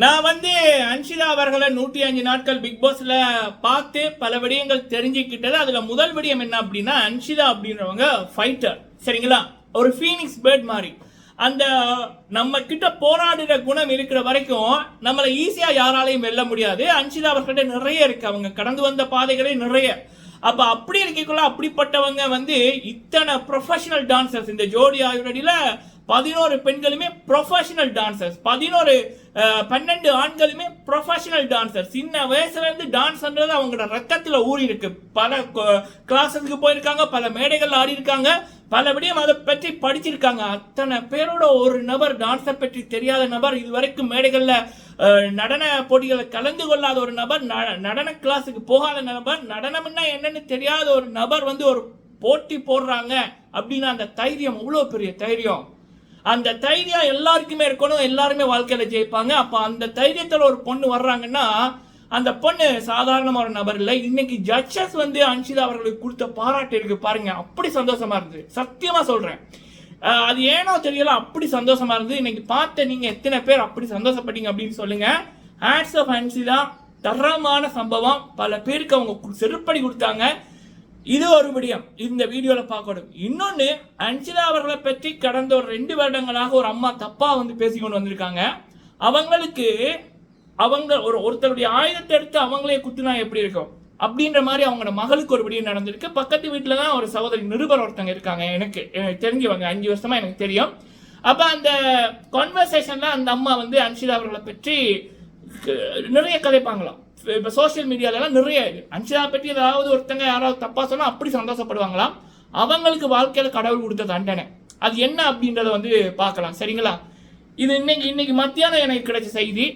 நான் அன்ஷிதா அவர்களை 105 நாட்கள் பிக் பாஸ்ல பார்த்து பல விடயங்கள் தெரிஞ்சுக்கிட்டது. அதுல முதல் விடயம் என்ன அப்படின்னா, அன்ஷிதா அப்படின்றவங்க ஃபைட்டர், சரிங்களா? ஒரு ஃபீனிக்ஸ் பேர்ட் மாதிரி. அந்த நம்ம கிட்ட போராடுற குணம் இருக்கிற வரைக்கும் நம்மளை ஈஸியா யாராலையும் வெல்ல முடியாது. அன்ஷிதா அவர்கிட்ட நிறைய இருக்கு, அவங்க கடந்து வந்த பாதைகளே நிறைய. அப்ப அப்படி இருக்கக்குள்ள அப்படிப்பட்டவங்க இத்தனை ப்ரொஃபஷனல் டான்சர்ஸ், இந்த ஜோடி ஆயுரடியில 11 பெண்களுமே ப்ரொஃபஷனல் டான்சர்ஸ், 12 ஆண்களுமே ப்ரொஃபஷனல் டான்சர். சின்ன வயசுல இருந்து டான்ஸ்ன்றது அவங்களோட ரத்தத்துல ஊறி இருக்கு. பல கிளாஸுக்கு போயிருக்காங்க, பல மேடைகள் ஆடி இருக்காங்க, பல விடயம் அதை பற்றி படிச்சிருக்காங்க. அத்தனை பேரோட ஒரு நபர், டான்ஸை பற்றி தெரியாத நபர், இதுவரைக்கும் மேடைகள்ல நடன போட்டிகளை கலந்து கொள்ளாத ஒரு நபர், நடன கிளாஸுக்கு போகாத நபர், நடனம்னா என்னன்னு தெரியாத ஒரு நபர் ஒரு போட்டி போடுறாங்க அப்படின்னா அந்த தைரியம் அவ்வளோ பெரிய தைரியம். அந்த தைரியம் எல்லாருக்குமே இருக்கணும், எல்லாருமே வாழ்க்கையில ஜெயிப்பாங்க. அப்ப அந்த தைரியத்துல ஒரு பொண்ணு வர்றாங்கன்னா அந்த பொண்ணு சாதாரண ஒரு நபர் இல்லை. இன்னைக்கு ஜட்ஜஸ் அன்ஷிதா அவர்களுக்கு கொடுத்த பாராட்டு இருக்கு பாருங்க, அப்படி சந்தோஷமா இருந்தது, சத்தியமா சொல்றேன். அது ஏனோ தெரியல, அப்படி சந்தோஷமா இருந்தது. இன்னைக்கு பார்த்த நீங்க எத்தனை பேர் அப்படி சந்தோஷப்பட்டீங்க அப்படின்னு சொல்லுங்க. ஹேட்ஸ் ஆஃப் அன்ஷிதா, தரமான சம்பவம். பல பேருக்கு அவங்க செருப்படி கொடுத்தாங்க. இது ஒரு விடயம் இந்த வீடியோல பார்க்கணும். இன்னொன்னு, அன்ஷிதா அவர்களை பற்றி கடந்த ஒரு 2 வருடங்களாக ஒரு அம்மா தப்பா பேசிக்கொண்டு வந்திருக்காங்க. அவங்களுக்கு ஒருத்தருடைய ஆயுதத்தை எடுத்து அவங்களே குத்துனா எப்படி இருக்கும் அப்படின்ற மாதிரி அவங்களோட மகளுக்கு ஒரு விடயம் நடந்திருக்கு. பக்கத்து வீட்டில் தான் ஒரு சகோதரி நிருபர் ஒருத்தங்க இருக்காங்க, எனக்கு தெரிஞ்சவங்க, 5 வருஷமா எனக்கு தெரியும். அப்ப அந்த கான்வர்சேஷன்ல அந்த அம்மா அன்ஷிதா அவர்களை பற்றி நிறைய கதைப்பாங்களாம். இப்போ சோசியல் மீடியாலலாம் நிறைய அன்ஷிதா பற்றி ஏதாவது ஒருத்தங்க யாராவது தப்பா சொன்னா அப்படி சந்தோஷப்படுவாங்களாம். அவங்களுக்கு வாழ்க்கையில கடவுள் கொடுத்த தண்டனை அது என்ன அப்படின்றத பார்க்கலாம், சரிங்களா? இது இன்னைக்கு மத்தியானம் எனக்கு கிடைச்ச செய்தி.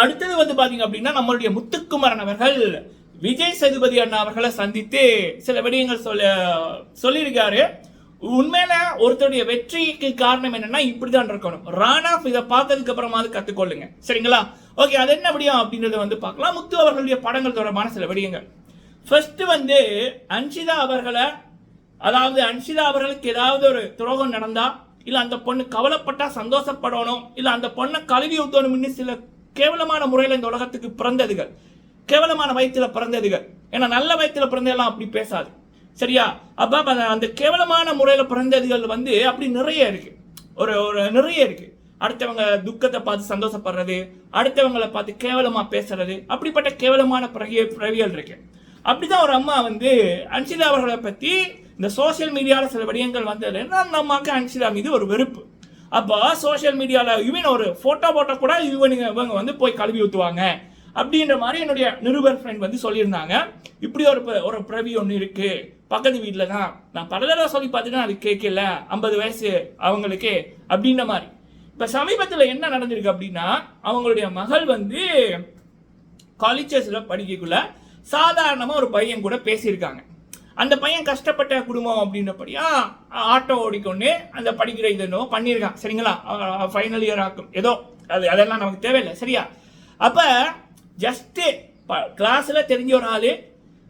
அடுத்தது பாத்தீங்க அப்படின்னா, நம்மளுடைய முத்துக்குமரன் அவர்கள் விஜய் சேதுபதி அண்ணா அவர்களை சந்தித்து சில விடயங்கள் சொல்லியிருக்காரு. உண்மையில ஒருத்தருடைய வெற்றிக்கு காரணம் என்னன்னா இப்படிதான் இருக்கணும். ராணாஃப் இதை பார்த்ததுக்கு அப்புறமா கத்துக்கொள்ளுங்க, சரிங்களா? ஓகே, அது என்ன விடயம் அப்படின்றத பார்க்கலாம். முத்து அவர்களுடைய படங்கள் தொடர்பான சில விடயங்கள். ஃபர்ஸ்ட் அன்ஷிதா அவர்களை, அதாவது அன்ஷிதா அவர்களுக்கு ஏதாவது ஒரு துரோகம் நடந்தா, இல்ல அந்த பொண்ணு கவலைப்பட்டா சந்தோஷப்படணும், இல்ல அந்த பொண்ணை கழுவி ஊத்தணும்னு சில கேவலமான முறையில் இந்த உலகத்துக்கு பிறந்ததுகள், கேவலமான வயிற்றுல பிறந்ததுகள். ஏன்னா நல்ல வயிற்றுல பிறந்ததெல்லாம் அப்படி பேசாது, சரியா? அப்ப அந்த கேவலமான முறையில் பிறந்ததுகள் அப்படி நிறைய இருக்கு, ஒரு நிறைய இருக்கு. அடுத்தவங்க துக்கத்தை பார்த்து சந்தோஷப்படுறது, அடுத்தவங்களை பார்த்து கேவலமா பேசுறது, அப்படிப்பட்ட கேவலமான பிரவியல் இருக்கு. அப்படிதான் ஒரு அம்மா அன்ஷிதா அவர்களை பத்தி இந்த சோசியல் மீடியால சில விடயங்கள் வந்தது. அந்த அம்மாவுக்கு அன்ஷிதா மீது ஒரு வெறுப்பு. அப்போ சோசியல் மீடியால இவன் ஒரு போட்டோ போட்ட கூட இவங்க போய் கழுவி ஊத்துவாங்க அப்படின்ற மாதிரி என்னுடைய நிருபர் ஃப்ரெண்ட் சொல்லியிருந்தாங்க. இப்படி ஒரு பிரவி ஒன்று இருக்கு பக்கத்து வீட்டில் தான், நான் பல தடவை சொல்லி பார்த்துட்டு அது கேட்கல, 50 வயசு அவங்களுக்கு அப்படின்ற மாதிரி. இப்போ சமீபத்தில் என்ன நடந்திருக்கு அப்படின்னா, அவங்களுடைய மகள் காலேஜஸ்ல படிக்கக்குள்ள சாதாரணமாக ஒரு பையன் கூட பேசியிருக்காங்க. அந்த பையன் கஷ்டப்பட்ட குடும்பம் அப்படின்றபடியா ஆட்டோ ஓடிக்கொண்டு அந்த படிக்கிற இதோ பண்ணியிருக்கான், சரிங்களா? ஃபைனல் இயர் ஆக்கும் ஏதோ அதெல்லாம் நமக்கு தேவையில்லை, சரியா? அப்ப ஜஸ்ட் கிளாஸ்ல தெரிஞ்ச ஒரு ஆளு,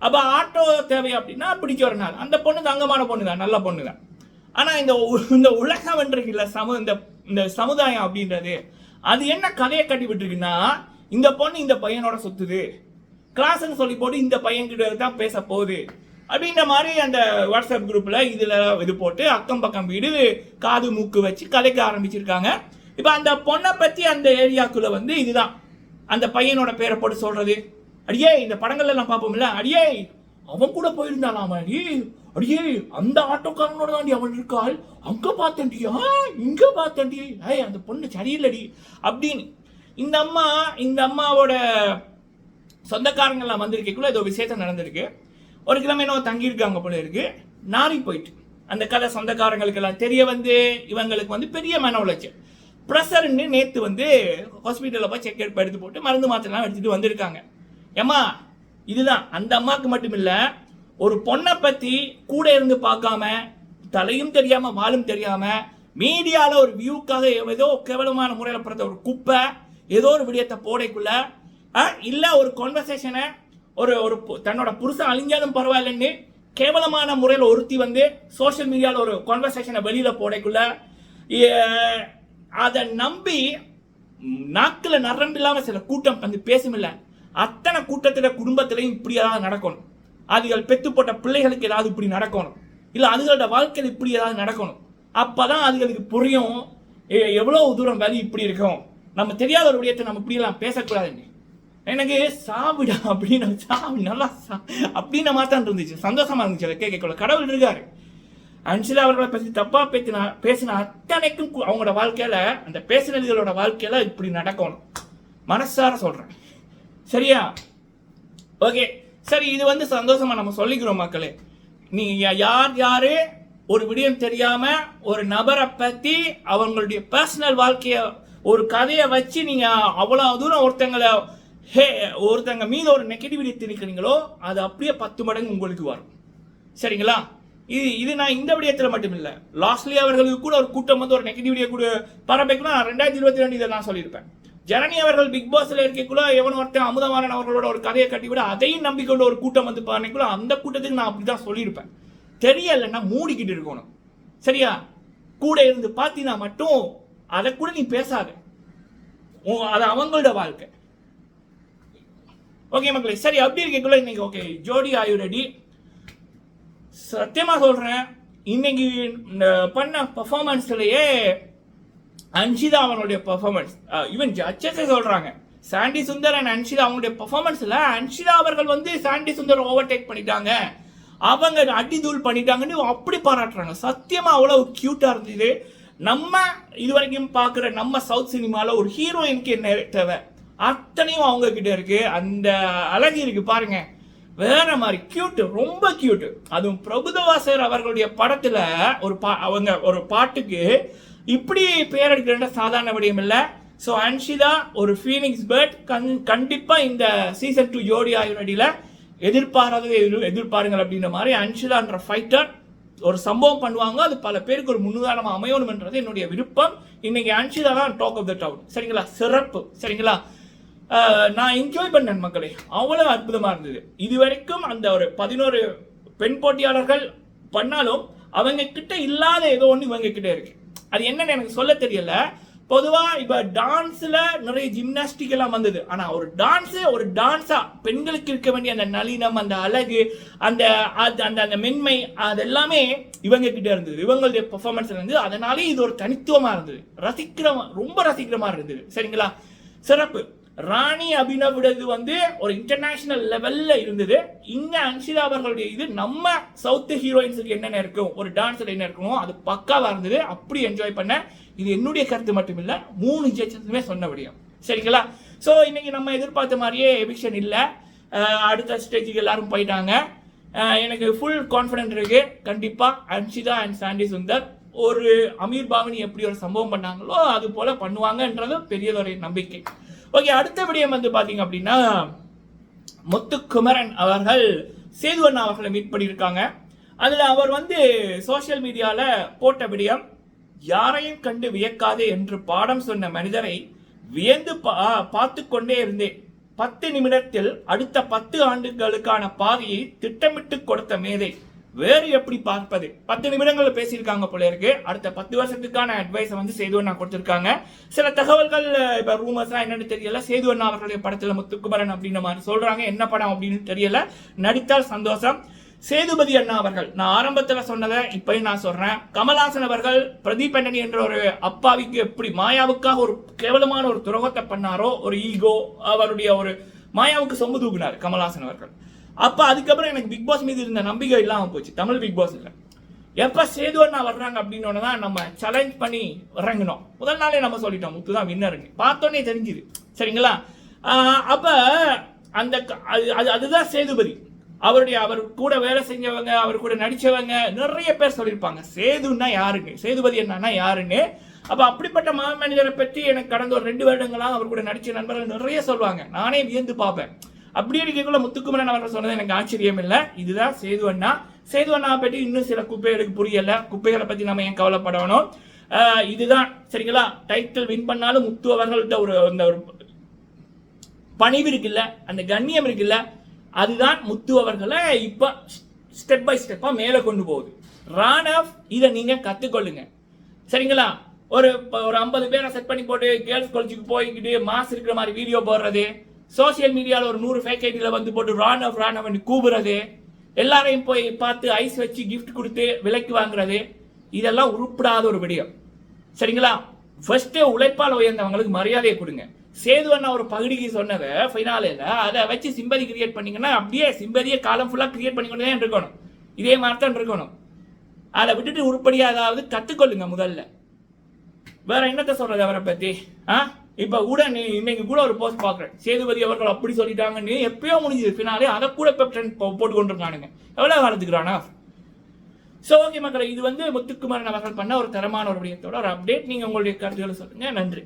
அப்ப ஆட்டோ தேவை அப்படின்னா பிடிச்ச ஒரு நாள். அந்த பொண்ணு தங்கமான பொண்ணு தான், நல்ல பொண்ணு தான். ஆனா இந்த உலகம் இருக்குல்ல, இந்த சமுதாயம் அப்படின்றது அது என்ன கதையை கட்டி விட்டுருக்குன்னா, இந்த பொண்ணு இந்த பையனோட சுத்துது, கிளாஸ்ன்னு சொல்லி போட்டு இந்த பையன் கிட்ட தான் பேச போகுது அப்படின்ற மாதிரி அந்த வாட்ஸ்அப் குரூப்ல இது போட்டு அக்கம் பக்கம் வீடு காது மூக்கு வச்சு கதைக்க ஆரம்பிச்சிருக்காங்க. இப்ப அந்த பொண்ணை பத்தி அந்த ஏரியாக்குள்ள இதுதான் அந்த பையனோட பேரை போட்டு சொல்றது. அடியே, இந்த படங்கள்ல எல்லாம் பார்ப்போம்ல, அடியே அவன் கூட போயிருந்தாலாமா, அடியே அந்த ஆட்டோக்காரனோட தாண்டி அவன் இருக்காள், அங்க பார்த்தண்டியா இங்க பார்த்தண்டி, அந்த பொண்ணு சரியில்லடி அப்படின்னு இந்த அம்மாவோட சொந்தக்காரங்கள்லாம் வந்திருக்கக்குள்ள ஏதோ விசேஷம் நடந்திருக்கு. ஒரு கிழமை என்ன தங்கியிருக்காங்க போல இருக்கு, நாரி போயிட்டு அந்த கதை சொந்தக்காரங்களுக்கு எல்லாம் தெரிய இவங்களுக்கு பெரிய மன உளைச்சல், ப்ரெஷர்ன்னு நேற்று ஹாஸ்பிட்டலில் போய் செக் எடுத்து போட்டு மருந்து மாத்திரைலாம் எடுத்துட்டு வந்திருக்காங்க. ஏமா, இதுதான் அந்த அம்மாவுக்கு மட்டும் இல்லை, ஒரு பொண்ணை பற்றி கூட இருந்து பார்க்காம, தலையும் தெரியாம வாழும் தெரியாம, மீடியால ஒரு வியூக்காக ஏதோ கேவலமான முறையில் பிறந்த ஒரு குப்பை ஏதோ ஒரு விடயத்தை போடைக்குள்ள, இல்லை ஒரு கான்வர்சேஷனை ஒரு தன்னோட புருஷன் அழிஞ்சாலும் பரவாயில்லன்னு கேவலமான முறையில் ஒருத்தி சோசியல் மீடியாவில் ஒரு கான்வர்சேஷனை வெளியில போடைக்குள்ள அதை நம்பி நாக்கில் நரம்பு இல்லாமல் சில கூட்டம் வந்து பேசுமில்ல, அத்தனை கூட்டத்தில் குடும்பத்திலையும் இப்படி ஏதாவது நடக்கணும். அதுகள் பெத்து போட்ட பிள்ளைகளுக்கு ஏதாவது இப்படி நடக்கணும், இல்லை அதுகளோட வாழ்க்கையில் இப்படி ஏதாவது நடக்கணும். அப்போதான் அதுகளுக்கு புரியும் எவ்வளோ தூரம் வேலை இப்படி இருக்கும். நம்ம தெரியாத ஒரு விடயத்தை நம்ம இப்படியெல்லாம் பேசக்கூடாதுன்னு. எனக்கு சாவிடா அப்படின்னு சாவி நல்லா அப்படின்ன மாதிரி தான் இருந்துச்சு, சந்தோஷமா இருந்துச்சு அதை கேட்கல. கடவுள் இருக்காரு. அன்ஷிலா அவர்களை பற்றி தப்பா பேசின அத்தனைக்கும் அவங்களோட வாழ்க்கையில, அந்த பேசினதுகளோட வாழ்க்கையில இப்படி நடக்கணும். மனசார சொல்றேன், சரியா? ஓகே, சரி. இது வந்து சந்தோஷமா நம்ம சொல்லிக்கிறோம் மக்களே. நீங்க யாரு ஒரு விடயம் தெரியாம ஒரு நபரை பத்தி அவங்களுடைய பர்சனல் வாழ்க்கைய ஒரு கதையை வச்சு நீங்க அவ்வளவு தூரம் ஒருத்தங்க மீது ஒரு நெகட்டிவிட்டி திணிக்கிறீங்களோ, அது அப்படியே 10 மடங்கு உங்களுக்கு வரும். சரிங்களா? இது நான் இந்த விடயத்தில் மட்டும் இல்லை, லாஸ்ட்லி அவர்களுக்கு கூட ஒரு கூட்டம் வந்து ஒரு நெகட்டிவிட்டியை கூட பரப்பிக்கணும். 2022 இதை நான் சொல்லியிருப்பேன். ஜனனி அவர்கள் பிக் பாஸ்ல இருக்கக்குள்ள எவன் ஒருத்தன் அமுதவாணன் அவர்களோட ஒரு கதையை கட்டிவிட அதையும் நம்பிக்கொண்டு ஒரு கூட்டம் வந்து பண்ணிக்குள்ள அந்த கூட்டத்துக்கு நான் அப்படிதான் சொல்லியிருப்பேன். தெரியலைன்னா மூடிக்கிட்டு இருக்கணும், சரியா? கூட இருந்து பார்த்தீங்கன்னா மட்டும் அதை கூட நீ பேசாத, அது அவங்களோட வாழ்க்கை. ஓகே மக்களே, சரி. அப்படி இருக்கக்குள்ள இன்னைக்கு ஓகே ஜோடி ஆர் யூ ரெடி? சத்தியமா சொல்றேன், இன்னைக்கு பண்ண பர்ஃபார்மன்ஸ்லயே அன்ஷிதா அவனுடைய பர்ஃபார்மன்ஸ், ஈவன் ஜட்ஜஸே சொல்றாங்க சாண்டி சுந்தர் அண்ட் அன்ஷிதா அவங்களுடைய பர்ஃபார்மன்ஸ்ல அன்ஷிதா அவர்கள் வந்து சாண்டி சுந்தர் ஓவர்டேக் பண்ணிட்டாங்க, அவங்க அடிதூள் பண்ணிட்டாங்கன்னு அப்படி பாராட்டுறாங்க. சத்தியமா அவ்வளவு கியூட்டா இருந்தது. நம்ம இதுவரைக்கும் பார்க்குற நம்ம சவுத் சினிமாவில் ஒரு ஹீரோயினுக்கு என்ன தேவை அத்தனையும் அவங்க கிட்ட இருக்கு. அந்த அழகு இருக்கு பாருங்க, வேற மாதிரி கியூட், ரொம்ப கியூட். அதுவும் பிரபுதவாசர் அவர்களுடைய படத்துல அவங்க ஒரு பாட்டுக்கு இப்படி பேர் எடுக்கிற சாதாரண விடயம் இல்லை. ஸோ அன்ஷிதா ஒரு ஃபீனிக்ஸ் பேர்ட், கண்டிப்பா இந்த சீசன் 2 ஜோடி ஆயுரடியில எதிர்பாருங்கள் அப்படின்ற மாதிரி அன்ஷிதான்ற ஃபைட்டர் ஒரு சம்பவம் பண்ணுவாங்க. அது பல பேருக்கு ஒரு முன்னுதாரணமாக அமையணும்ன்றது என்னுடைய விருப்பம். இன்னைக்கு அன்ஷிதா தான் டாக் ஆஃப் த டவுன், சரிங்களா? சிறப்பு, சரிங்களா? நான் என்ஜாய் பண்ணேன் மக்களே, அவ்வளவு அற்புதமா இருந்தது. இதுவரைக்கும் அந்த ஒரு 11 பெண் போட்டியாளர்கள் பண்ணாலும் அவங்க கிட்ட இல்லாத ஏதோ ஒன்று இவங்க கிட்ட இருக்கு. அது என்னன்னு எனக்கு சொல்ல தெரியல. பொதுவா இப்ப டான்ஸ்ல நிறைய ஜிம்னாஸ்டிக் எல்லாம் வந்தது, ஆனா ஒரு டான்ஸா பெண்களுக்கு இருக்க வேண்டிய அந்த நளினம், அந்த அழகு, அந்த அந்த மென்மை, அதெல்லாமே இவங்க கிட்ட இருந்தது, இவங்களுடைய பெர்ஃபார்மன்ஸ் இருந்தது. அதனாலே இது ஒரு தனித்துவமா இருந்தது, ரொம்ப ரசிக்கிற மாதிரி இருந்தது, சரிங்களா? சிறப்பு. ராணி அபினவுடையது வந்து ஒரு இன்டர்நேஷனல் லெவல்ல இருந்தது. இங்க அன்ஷிதா அவர்களுடைய இது நம்ம சவுத் ஹீரோயின்ஸுக்கு என்னென்ன இருக்கும், ஒரு டான்ஸ்ல என்ன இருக்கணும், அது பக்காவா இருந்தது. அப்படி என்ஜாய் பண்ண. இது என்னுடைய கருத்து மட்டும் இல்ல, 3 ஜட்ஜஸுமே சொன்ன விடயம், சரிங்களா? ஸோ இன்னைக்கு நம்ம எதிர்பார்த்த மாதிரியே எவிக்ஷன் இல்லை, அடுத்த ஸ்டேஜுக்கு எல்லாரும் போயிட்டாங்க. எனக்கு ஃபுல் கான்ஃபிடென்ட் இருக்கு, கண்டிப்பா அன்ஷிதா அண்ட் சாண்டி சுந்தர் ஒரு அமீர் பாவனி எப்படி ஒரு சம்பவம் பண்ணாங்களோ அது போல பண்ணுவாங்கன்றது பெரியதொரு நம்பிக்கை. ஓகே, அடுத்த விடயம் வந்து பாத்தீங்க அப்படின்னா முத்துக்குமரன் அவர்கள் சேதுவண்ணா அவர்களை மீட் பண்ணியிருக்காங்க. அதுல அவர் வந்து சோசியல் மீடியால போட்ட விடயம், யாரையும் கண்டு வியக்காதே என்று பாடம் சொன்ன மனிதரை வியந்து பார்த்து கொண்டே இருந்தேன். 10 நிமிடத்தில் அடுத்த 10 ஆண்டுகளுக்கான பாதையை திட்டமிட்டு கொடுத்த மேதை வேறு எப்படி பார்ப்பது. 10 நிமிடங்கள் பேசியிருக்காங்க போல இருக்கு. அடுத்த 10 வருஷத்துக்கான அட்வைஸை வந்து சேதுவண்ணா கொடுத்திருக்காங்க. சில தகவல்கள் இப்ப ரூமர்ஸ் என்னன்னு தெரியல. சேதுவண்ணா அவர்களுடைய படத்துல முத்துக்குமரன் அப்படின்ற மாதிரி சொல்றாங்க. என்ன படம் அப்படின்னு தெரியல, நடித்தால் சந்தோஷம். சேதுபதி அண்ணா அவர்கள், நான் ஆரம்பத்தில் சொன்னதை இப்பயும் நான் சொல்றேன், கமல்ஹாசன் அவர்கள் பிரதீப் ஆண்டனி என்ற ஒரு அப்பாவிக்கு எப்படி மாயாவுக்காக ஒரு கேவலமான ஒரு துரோகத்தை பண்ணாரோ, ஒரு ஈகோ, அவருடைய ஒரு மாயாவுக்கு சொம்பு தூக்குனார் கமல்ஹாசன் அவர்கள். அப்ப அதுக்கப்புறம் எனக்கு பிக் பாஸ் மீது இருந்த நம்பிக்கை இல்லாம போச்சு. தமிழ் பிக் பாஸ் இல்ல, எப்ப சேதுவண்ணா வர்றாங்க அப்படின்னு தான் நம்ம சேலஞ்ச் பண்ணி இறங்கினோம். முதல் நாளே நம்ம சொல்லிட்டோம் முத்து தான் வின்னருங்க, பார்த்தோன்னே தெரிஞ்சுது, சரிங்களா? அப்ப அந்த அதுதான் சேதுபதி. அவர் கூட வேலை செஞ்சவங்க, அவர் கூட நடிச்சவங்க நிறைய பேர் சொல்லியிருப்பாங்க சேதுன்னா யாருன்னு, சேதுபதி என்னன்னா யாருன்னு. அப்ப அப்படிப்பட்ட மனிதரை பற்றி எனக்கு கடந்த ஒரு 2 வருடங்களாக அவர் கூட நடிச்ச நண்பர்கள் நிறைய சொல்லுவாங்க. நானே வியந்து பார்ப்பேன். அப்படி இருக்கக்குள்ள முத்துக்குமரன் அவர்கள் சொன்னது எனக்கு ஆச்சரியம் இல்லை. இதுதான் சேதுவண்ணா. சேதுவண்ணா பற்றி இன்னும் சில குப்பைகளுக்கு புரியல. குப்பைகளை பத்தி நம்ம ஏன் கவலைப்படணும்? இதுதான், சரிங்களா? டைட்டில் வின் பண்ணாலும் முத்து அவர்கள்ட்ட ஒரு பணிவு இருக்குல்ல, அந்த கண்ணியம் இருக்குல்ல, அதுதான் முத்து அவர்களை இப்ப ஸ்டெப் பை ஸ்டெப்பா மேல கொண்டு போகுது. ராணவ், இதை நீங்க கத்துக்கொள்ளுங்க, சரிங்களா? ஒரு 50 பேரை செட் பண்ணி போட்டு கேர்ள்ஸ் காலேஜுக்கு போய்கிட்டு மாஸ் இருக்கிற மாதிரி வீடியோ போடுறது, சோசியல் மீடியாவில் ஒரு 100 ஃபேக் ஐடியில் வந்து போட்டு ராணவன் கூவுறது, எல்லாரையும் போய் பார்த்து ஐஸ் வச்சு கிஃப்ட் கொடுத்து விலைக்கு வாங்குறது, இதெல்லாம் உருப்படாத ஒரு விடயம். சரிங்களா? ஃபர்ஸ்ட் உழைப்பால் உயர்ந்தவங்களுக்கு மரியாதையை கொடுங்க. சேது அண்ணா ஒரு பகுதிக்கு சொன்னதை ஃபைனாலில் அதை வச்சு சிம்பதி கிரியேட் பண்ணீங்கன்னா அப்படியே சிம்பதியை காலம் ஃபுல்லாக கிரியேட் பண்ணிக்கொண்டே இருக்கணும். இதே மாதிரி தான் இருக்கணும். அதை விட்டுட்டு உருப்படியாக அதாவது கற்றுக்கொள்ளுங்க முதல்ல. வேற என்னத்த சொல்றது அவரை பற்றி? இப்போ கூட இன்னைக்கு கூட ஒரு போஸ்ட் பார்க்குறேன், சேதுபதி அவர்கள் அப்படி சொல்லிட்டாங்கன்னு. எப்பயோ முடிஞ்சது ஃபினாலே, அதை கூட இப்போ ட்ரெண்ட் போட்டு கொண்டிருக்கானுங்க. எவ்வளோ காலத்துக்குறானா? ஸோ ஓகே மக்களை, இது வந்து முத்துக்குமாரன் அவர்கள் பண்ண ஒரு தரமான ஒரு விடயத்தோட ஒரு அப்டேட். நீங்கள் உங்களுடைய கருத்துக்களை சொல்லுங்கள். நன்றி.